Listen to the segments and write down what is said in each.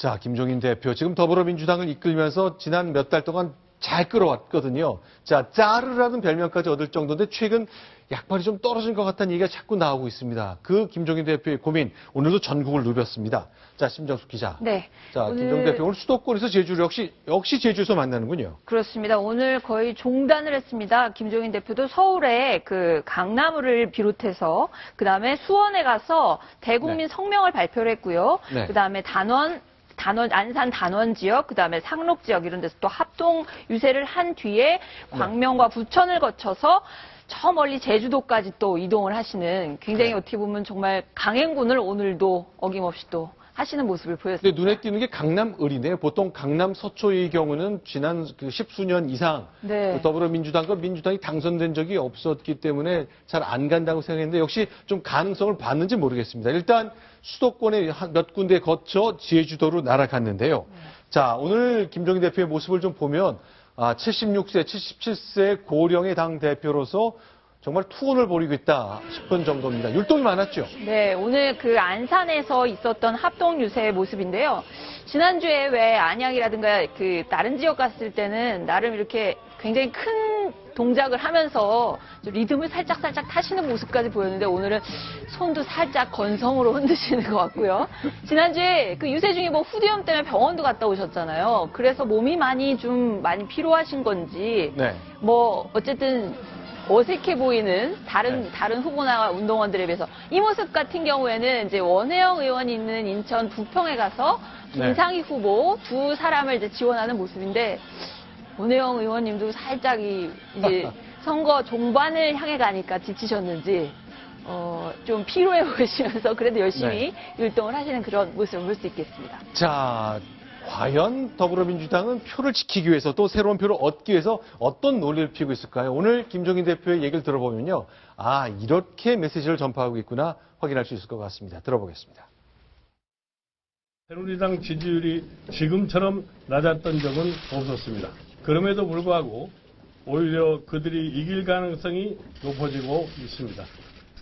자, 김종인 대표 지금 더불어민주당을 이끌면서 지난 몇 달 동안 잘 끌어왔거든요. 자, 짜르라는 별명까지 얻을 정도인데 최근 약발이 좀 떨어진 것 같다는 얘기가 자꾸 나오고 있습니다. 그 김종인 대표의 고민 오늘도 전국을 누볐습니다. 자, 심정숙 기자. 네. 자, 김종인 대표 오늘 수도권에서 제주를 역시 제주에서 만나는군요. 그렇습니다. 오늘 거의 종단을 했습니다. 김종인 대표도 서울에 그 강남을 비롯해서 그다음에 수원에 가서 대국민 성명을 발표를 했고요. 네. 그다음에 안산 단원 지역, 그다음에 상록 지역 이런 데서 또 합동 유세를 한 뒤에 광명과 부천을 거쳐서 저 멀리 제주도까지 또 이동을 하시는 굉장히 어떻게 보면 정말 강행군을 오늘도 어김없이 또 하시는 모습을 보였습니다. 근데 눈에 띄는 게 강남을이네요. 보통 강남 서초의 경우는 지난 그 십수년 이상 네. 더불어민주당과 민주당이 당선된 적이 없었기 때문에 잘 안 간다고 생각했는데 역시 좀 가능성을 봤는지 모르겠습니다. 일단 수도권에 몇 군데 거쳐 제주도로 날아갔는데요. 자, 오늘 김종인 대표의 모습을 좀 보면 76세, 77세 고령의 당 대표로서 정말 투혼을 벌이고 있다 싶은 정도입니다. 율동이 많았죠? 네, 오늘 그 안산에서 있었던 합동 유세의 모습인데요. 지난주에 왜 안양이라든가 그 다른 지역 갔을 때는 나름 이렇게 굉장히 큰 동작을 하면서 좀 리듬을 살짝 타시는 모습까지 보였는데 오늘은 손도 살짝 건성으로 흔드시는 것 같고요. 지난주에 그 유세 중에 뭐 후두염 때문에 병원도 갔다 오셨잖아요. 그래서 몸이 많이 피로하신 건지 네. 뭐 어쨌든 어색해 보이는 다른 후보나 운동원들에 비해서 이 모습 같은 경우에는 이제 원혜영 의원이 있는 인천 부평에 가서 김상희 후보 두 사람을 이제 지원하는 모습인데 원혜영 의원님도 살짝 이제 선거 종반을 향해 가니까 지치셨는지 좀 피로해 보이시면서 그래도 열심히 율동을 하시는 그런 모습을 볼 수 있겠습니다. 자, 과연 더불어민주당은 표를 지키기 위해서 또 새로운 표를 얻기 위해서 어떤 논리를 피우고 있을까요? 오늘 김종인 대표의 얘기를 들어보면요. 이렇게 메시지를 전파하고 있구나 확인할 수 있을 것 같습니다. 들어보겠습니다. 새누리당 지지율이 지금처럼 낮았던 적은 없었습니다. 그럼에도 불구하고 오히려 그들이 이길 가능성이 높아지고 있습니다.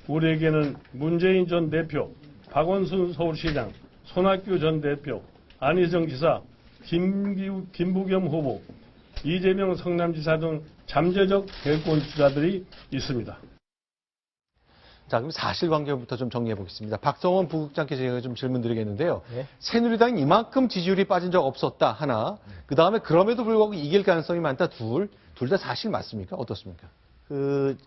우리에게는 문재인 전 대표, 박원순 서울시장, 손학규 전 대표, 안희정 지사, 김부겸 후보, 이재명 성남지사 등 잠재적 대권 주자들이 있습니다. 자, 그럼 사실관계부터 좀 정리해 보겠습니다. 박성원 부국장께 제가 좀 질문 드리겠는데요. 새누리당이 이만큼 지지율이 빠진 적 없었다, 하나. 그 다음에 그럼에도 불구하고 이길 가능성이 많다, 둘 다 사실 맞습니까? 어떻습니까?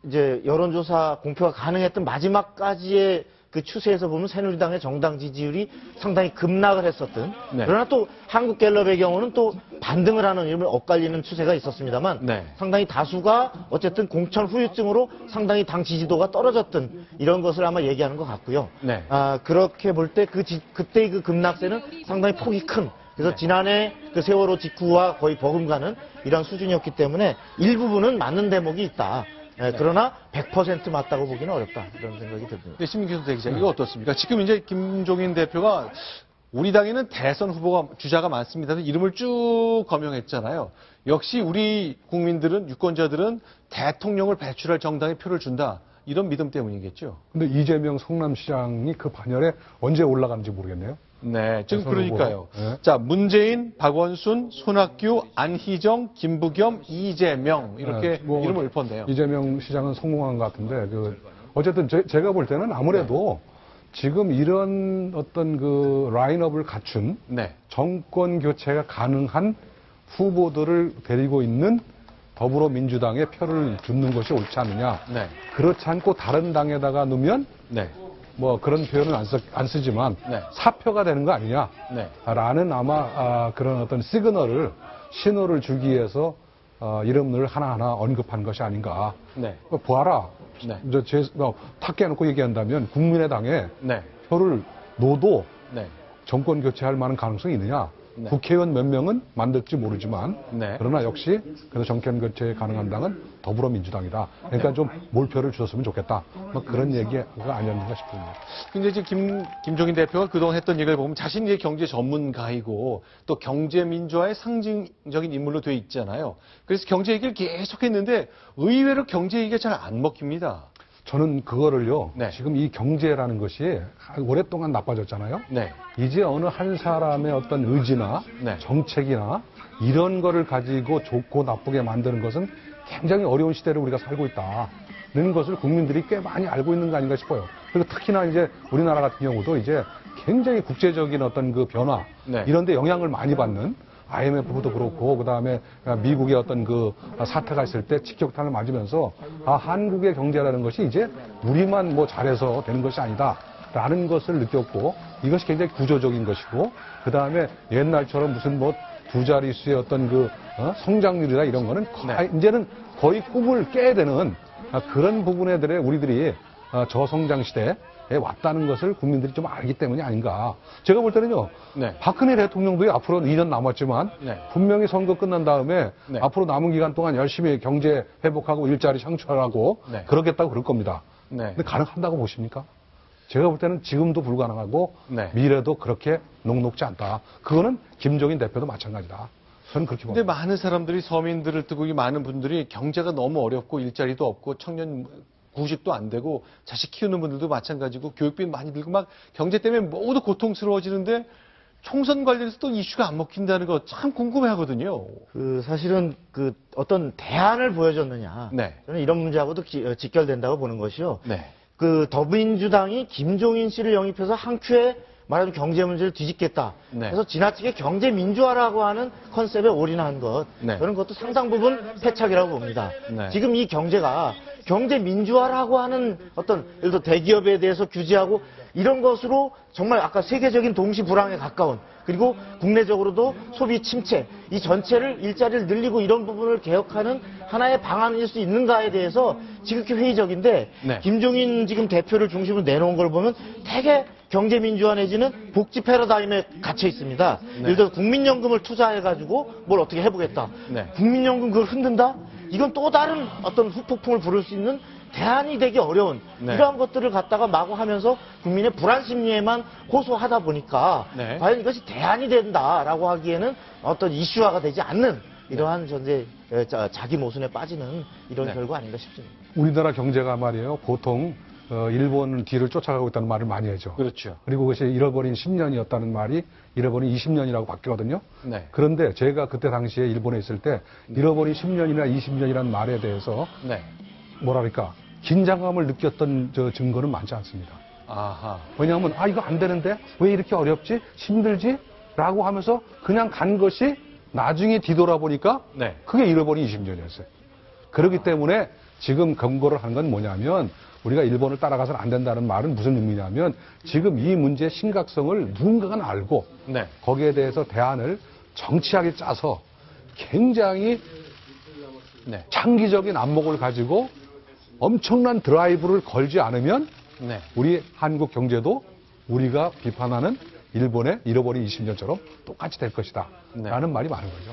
이제 여론조사 공표가 가능했던 마지막까지의 그 추세에서 보면 새누리당의 정당 지지율이 상당히 급락을 했었던. 그러나 또 한국갤럽의 경우는 또 반등을 하는 이름을 엇갈리는 추세가 있었습니다만 상당히 다수가 어쨌든 공천 후유증으로 상당히 당 지지도가 떨어졌던 이런 것을 아마 얘기하는 것 같고요. 그렇게 볼 때 그때의 그 급락세는 상당히 폭이 큰. 그래서 지난해 그 세월호 직후와 거의 버금가는 이런 수준이었기 때문에 일부분은 맞는 대목이 있다. 그러나 100% 맞다고 보기는 어렵다. 이런 생각이 듭니다. 네, 신민규 대기자, 이거 어떻습니까? 지금 이제 김종인 대표가 우리 당에는 대선 주자가 많습니다. 이름을 쭉 거명했잖아요. 역시 우리 국민들은, 유권자들은 대통령을 배출할 정당에 표를 준다. 이런 믿음 때문이겠죠. 근데 이재명 성남시장이 그 반열에 언제 올라가는지 모르겠네요. 네, 지금 그러니까요. 자, 문재인, 박원순, 손학규, 안희정, 김부겸, 이재명 이렇게 이름을 읊었네요. 이재명 시장은 성공한 것 같은데 어쨌든 제가 볼 때는 아무래도 지금 이런 어떤 그 라인업을 갖춘 정권 교체가 가능한 후보들을 데리고 있는 더불어민주당에 표를 주는 것이 옳지 않느냐. 그렇지 않고 다른 당에다가 넣으면 뭐 그런 표현은 안 쓰지만 사표가 되는 거 아니냐 라는 아마 그런 어떤 신호를 주기 위해서 이름을 하나하나 언급한 것이 아닌가. 보아라. 탁 깨놓고 얘기한다면 국민의당에 표를 넣어도 정권 교체할 만한 가능성이 있느냐. 국회의원 몇 명은 만들지 모르지만 그러나 역시 그래서 정권 교체 가능한 당은 더불어민주당이다. 그러니까 좀 몰표를 주셨으면 좋겠다. 뭐 그런 얘기가 아니었는가 싶습니다. 근데 이제 김종인 대표가 그동안 했던 얘기를 보면 자신이 경제 전문가이고 또 경제 민주화의 상징적인 인물로 돼 있잖아요. 그래서 경제 얘기를 계속 했는데 의외로 경제 얘기가 잘 안 먹힙니다. 저는 그거를요. 네. 지금 이 경제라는 것이 오랫동안 나빠졌잖아요. 네. 이제 어느 한 사람의 어떤 의지나 네. 정책이나 이런 거를 가지고 좋고 나쁘게 만드는 것은 굉장히 어려운 시대를 우리가 살고 있다는 것을 국민들이 꽤 많이 알고 있는 거 아닌가 싶어요. 그리고 특히나 이제 우리나라 같은 경우도 이제 굉장히 국제적인 어떤 그 변화 네. 이런 데 영향을 많이 받는 IMF도 그렇고 그다음에 미국의 어떤 그 사태가 있을 때 직격탄을 맞으면서 한국의 경제라는 것이 이제 우리만 뭐 잘해서 되는 것이 아니다라는 것을 느꼈고 이것이 굉장히 구조적인 것이고 그다음에 옛날처럼 무슨 뭐 두 자릿수의 어떤 그 성장률이나 이런 거는 이제는 거의 꿈을 깨야 되는 그런 부분에 우리들이 저성장 시대에 왔다는 것을 국민들이 좀 알기 때문이 아닌가. 제가 볼 때는요. 네. 박근혜 대통령도 앞으로 2년 남았지만 네. 분명히 선거 끝난 다음에 네. 앞으로 남은 기간 동안 열심히 경제 회복하고 일자리 창출하고 네. 그러겠다고 그럴 겁니다. 네. 근데 가능한다고 보십니까? 제가 볼 때는 지금도 불가능하고 네. 미래도 그렇게 녹록지 않다. 그거는 김종인 대표도 마찬가지다. 저는 그렇게 근데 봅니다. 많은 사람들이 서민들을 뜨고 이 많은 분들이 경제가 너무 어렵고 일자리도 없고 청년 구직도 안 되고 자식 키우는 분들도 마찬가지고 교육비 많이 들고 막 경제 때문에 모두 고통스러워지는데 총선 관련해서 또 이슈가 안 먹힌다는 거 참 궁금해하거든요. 사실은 어떤 대안을 보여줬느냐. 네. 저는 이런 문제하고도 직결된다고 보는 것이요. 네. 더민주당이 김종인 씨를 영입해서 한 큐에 말하자면 경제 문제를 뒤집겠다. 네. 그래서 지나치게 경제 민주화라고 하는 컨셉에 올인한 것. 네. 저는 그것도 상당 부분 패착이라고 봅니다. 네. 지금 이 경제가 경제 민주화라고 하는 어떤 예를 들어 대기업에 대해서 규제하고 이런 것으로 정말 아까 세계적인 동시 불황에 가까운 그리고 국내적으로도 소비 침체 이 전체를 일자리를 늘리고 이런 부분을 개혁하는 하나의 방안일 수 있는가에 대해서 지극히 회의적인데 네. 김종인 지금 대표를 중심으로 내놓은 걸 보면 되게 경제 민주화 내지는 복지 패러다임에 갇혀 있습니다. 네. 예를 들어 국민연금을 투자해가지고 뭘 어떻게 해보겠다. 네. 국민연금 그걸 흔든다? 이건 또 다른 어떤 후폭풍을 부를 수 있는 대안이 되기 어려운 네. 이러한 것들을 갖다가 마구 하면서 국민의 불안 심리에만 호소하다 보니까 네. 과연 이것이 대안이 된다라고 하기에는 어떤 이슈화가 되지 않는 이러한 전제 자기 모순에 빠지는 이런 네. 결과 아닌가 싶습니다. 우리나라 경제가 말이에요. 보통 일본 뒤를 쫓아가고 있다는 말을 많이 하죠. 그렇죠. 그리고 그것이 잃어버린 10년이었다는 말이 잃어버린 20년이라고 바뀌거든요. 네. 그런데 제가 그때 당시에 일본에 있을 때 잃어버린 10년이나 20년이라는 말에 대해서 네. 뭐랄까 긴장감을 느꼈던 증거는 많지 않습니다. 아하. 왜냐하면 이거 안 되는데 왜 이렇게 어렵지? 힘들지? 라고 하면서 그냥 간 것이 나중에 뒤돌아보니까 네. 그게 잃어버린 20년이었어요. 그렇기 때문에 지금 경고를 한 건 뭐냐면 우리가 일본을 따라가서는 안 된다는 말은 무슨 의미냐면 지금 이 문제의 심각성을 누군가가 알고 네. 거기에 대해서 대안을 정치하게 짜서 굉장히 네. 장기적인 안목을 가지고 엄청난 드라이브를 걸지 않으면 네. 우리 한국 경제도 우리가 비판하는 일본의 잃어버린 20년처럼 똑같이 될 것이다. 네. 라는 말이 많은 거죠.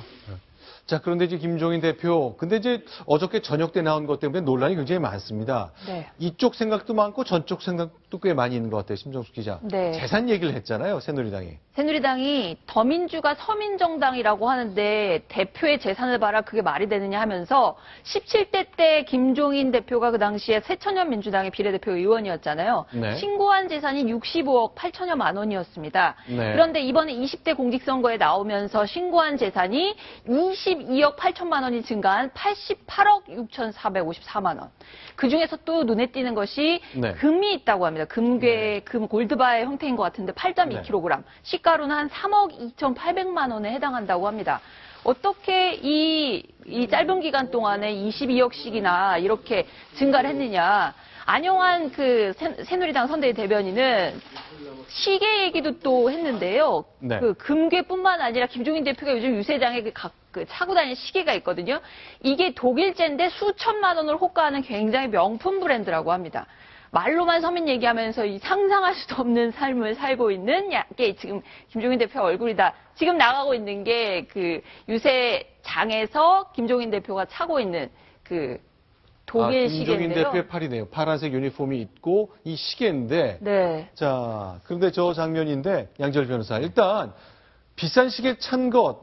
자, 그런데 이제 김종인 대표, 근데 이제 어저께 저녁 때 나온 것 때문에 논란이 굉장히 많습니다. 네. 이쪽 생각도 많고 전쪽 생각도 꽤 많이 있는 것 같아요, 심정숙 기자. 네. 재산 얘기를 했잖아요, 새누리당이. 새누리당이 더민주가 서민정당이라고 하는데 대표의 재산을 봐라 그게 말이 되느냐 하면서 17대 때 김종인 대표가 그 당시에 새천년 민주당의 비례대표 의원이었잖아요. 네. 신고한 재산이 65억 8천여만 원이었습니다. 네. 그런데 이번에 20대 공직선거에 나오면서 신고한 재산이 22억 8천만 원이 증가한 88억 6,454만 원. 그중에서 또 눈에 띄는 것이 네. 금이 있다고 합니다. 금 골드바의 형태인 것 같은데 8.2kg. 시가로는 한 3억 2,800만 원에 해당한다고 합니다. 어떻게 이 짧은 기간 동안에 22억씩이나 이렇게 증가를 했느냐. 안영환 새누리당 선대위 대변인은 시계 얘기도 또 했는데요. 네. 금괴뿐만 아니라 김종인 대표가 요즘 유세장에 차고 다니는 시계가 있거든요. 이게 독일제인데 수천만 원을 호가하는 굉장히 명품 브랜드라고 합니다. 말로만 서민 얘기하면서 이 상상할 수도 없는 삶을 살고 있는 게 지금 김종인 대표 얼굴이다. 지금 나가고 있는 게 유세장에서 김종인 대표가 차고 있는 독일 김종인 시계인데요. 대표의 팔이네요. 파란색 유니폼이 있고 이 시계인데. 네. 자, 그런데 저 장면인데 양지열 변호사 일단 비싼 시계 찬 것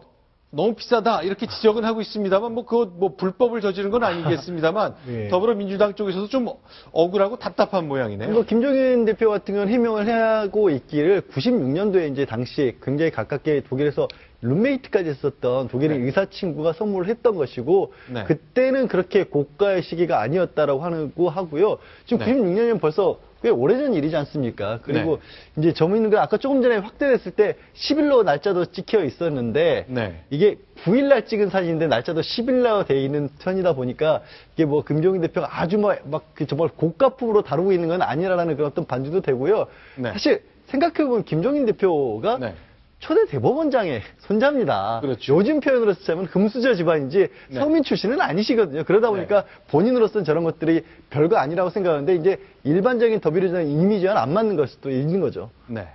너무 비싸다 이렇게 지적은 하고 있습니다만 뭐 그거 뭐 불법을 저지른 건 아니겠습니다만 네. 더불어민주당 쪽에서도 좀 억울하고 답답한 모양이네요. 뭐 김종인 대표 같은 경우는 해명을 하고 있기를 96년도에 이제 당시에 굉장히 가깝게 독일에서 룸메이트까지 했었던 독일의 네. 의사 친구가 선물을 했던 것이고 네. 그때는 그렇게 고가의 시기가 아니었다라고 하고요. 지금 네. 96년이면 벌써 꽤 오래전 일이지 않습니까? 그리고 이제 저민이가 아까 조금 전에 확대됐을 때 10일로 날짜도 찍혀 있었는데 네. 이게 9일날 찍은 사진인데 날짜도 10일로 돼 있는 편이다 보니까 이게 뭐 김종인 대표가 아주 막 정말 고가품으로 다루고 있는 건 아니라는 그런 어떤 반주도 되고요. 네. 사실 생각해보면 김종인 대표가 네. 초대 대법원장의 손자입니다. 그렇죠. 요즘 표현으로 쓰자면 금수저 집안이지 네. 서민 출신은 아니시거든요. 그러다 보니까 본인으로서는 저런 것들이 별거 아니라고 생각하는데 이제 일반적인 더비리전 이미지와는 안 맞는 걸 수도 있는 거죠. 네.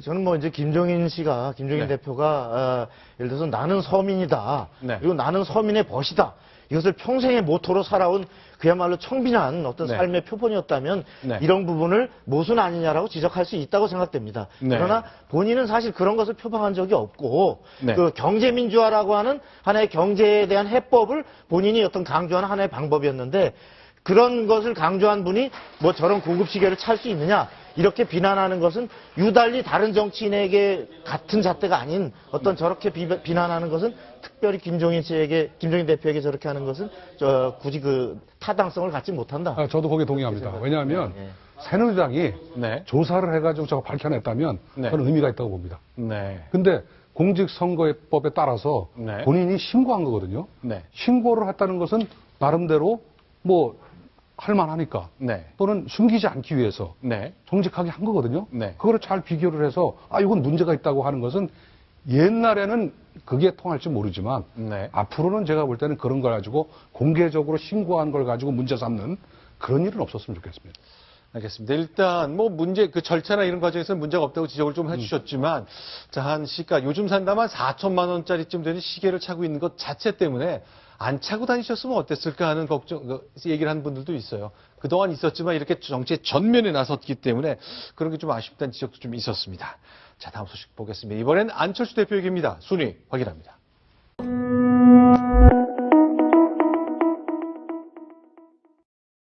저는 뭐 이제 김종인 네. 대표가 예를 들어서 나는 서민이다. 네. 그리고 나는 서민의 벗이다. 이것을 평생의 모토로 살아온 그야말로 청빈한 어떤 네. 삶의 표본이었다면 네. 이런 부분을 모순 아니냐라고 지적할 수 있다고 생각됩니다. 네. 그러나 본인은 사실 그런 것을 표방한 적이 없고 네. 그 경제민주화라고 하는 하나의 경제에 대한 해법을 본인이 어떤 강조하는 하나의 방법이었는데 그런 것을 강조한 분이 뭐 저런 고급 시계를 찰 수 있느냐 이렇게 비난하는 것은 유달리 다른 정치인에게 같은 잣대가 아닌 어떤 저렇게 비난하는 것은 특별히 김종인 대표에게 저렇게 하는 것은 굳이 그 타당성을 갖지 못한다. 저도 거기에 동의합니다. 왜냐하면 새누리당이 네. 조사를 해가지고 저거 밝혀냈다면 네. 저는 의미가 있다고 봅니다. 네. 근데 공직선거법에 따라서 네. 본인이 신고한 거거든요. 네. 신고를 했다는 것은 나름대로 뭐 할만하니까 네. 또는 숨기지 않기 위해서 네. 정직하게 한 거거든요. 네. 그거를 잘 비교를 해서 이건 문제가 있다고 하는 것은 옛날에는 그게 통할지 모르지만 네. 앞으로는 제가 볼 때는 그런 걸 가지고 공개적으로 신고한 걸 가지고 문제 삼는 그런 일은 없었으면 좋겠습니다. 알겠습니다. 일단 뭐 문제 그 절차나 이런 과정에서는 문제가 없다고 지적을 좀 해주셨지만 자, 한 시가 요즘 산다만 4천만 원짜리쯤 되는 시계를 차고 있는 것 자체 때문에 안 차고 다니셨으면 어땠을까 하는 걱정 얘기를 하는 분들도 있어요. 그동안 있었지만 이렇게 정치의 전면에 나섰기 때문에 그런 게 좀 아쉽다는 지적도 좀 있었습니다. 자, 다음 소식 보겠습니다. 이번엔 안철수 대표 얘기입니다. 순위 확인합니다.